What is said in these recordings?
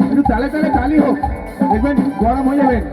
একটু তালে তালে তালি হোক, দেখবেন গরম হয়ে যাবেন।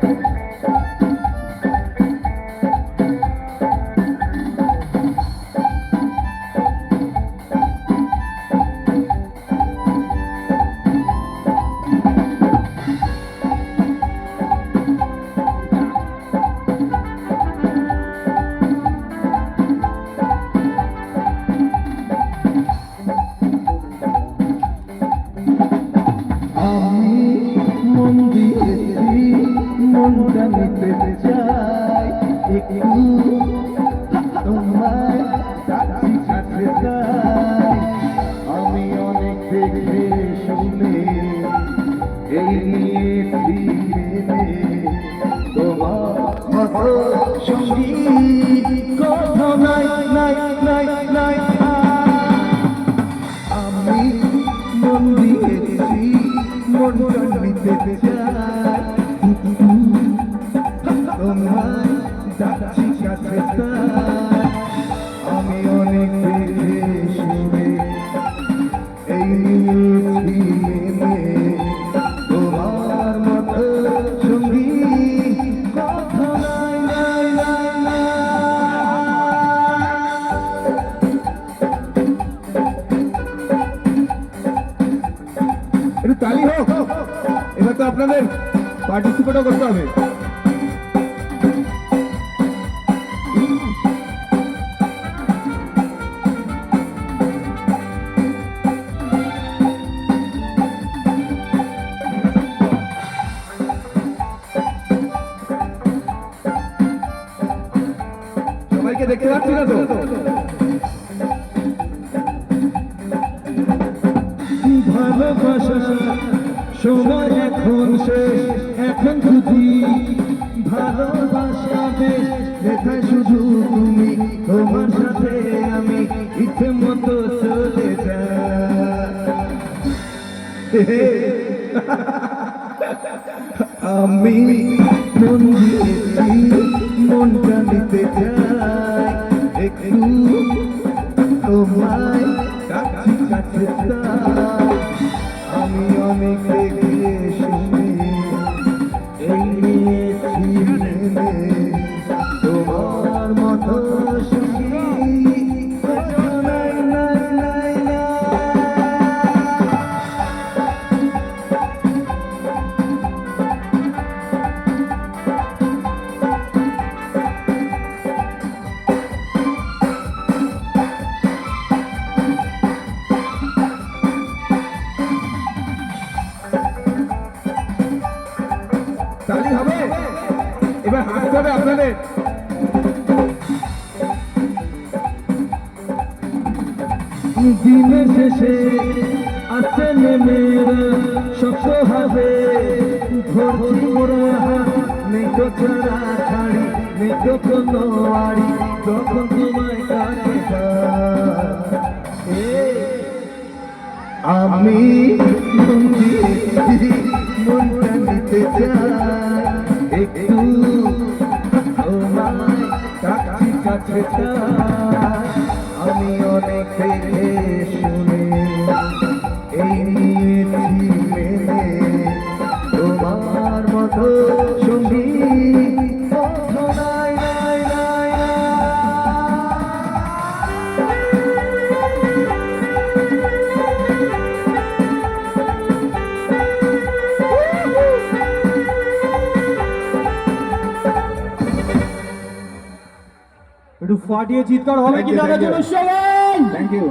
মনটা নিতে চাই একটু তোমায় কাছে চাই। আমি অনেক দেখে শুনে এই নিয়েছি মেনে তোমার মতো সঙ্গী কথা নাই নাই নাই নাই। আমি মন দিয়েছি মনটা নিতে চাই তোমায় যাচ্ছি কাছে তাই। আমি অনেক দেখে শুনে এই নিয়েছি মেনে তোমার মতো সঙ্গী কথা নাই নাই নাই নাই। একটু তালি হোক, এবার তো আপনাদের পার্টিসিপেটও করতে হবে। সবাইকে দেখতে পাচ্ছি না তো? ভালোবাসা সময় এখন শেষ, এখন খুঁজি ভালোবাসা বেশ, দেখায় শুধু তুমি তোমার সাথে আমি ইচ্ছে মতো চলে যাই। আমি মন দিয়েছি মনটা নিতে চাই একটু তোমায় কাছে কাছে চাই। আমি অনেক দেখে শুনে এই নিয়েছি মেনে তোমার মতো সঙ্গী নাই নাই নাই নাই। তালি হবে, এবার হাঁটতে হবে আপনাদের। দিনের শেষে আসছে নেমে শক্ত হবে ধরছি মোরা নেই তো ছাড়া ছাড়ি নেই তো কোনো আড়ি তখন তোমায় কাছে আমি মন দিয়েছি মনটা নিতে চাই একটু তোমায় কাছে কাছে চাই। আমি অনেক দেখে শুনে এই নিয়েছি মেনে তোমার মতো সঙ্গী কথা নাই নাই নাই নাই। একটু ফাটিয়ে চিৎকার হবে কি তাদের জন্য সবাই। Thank you.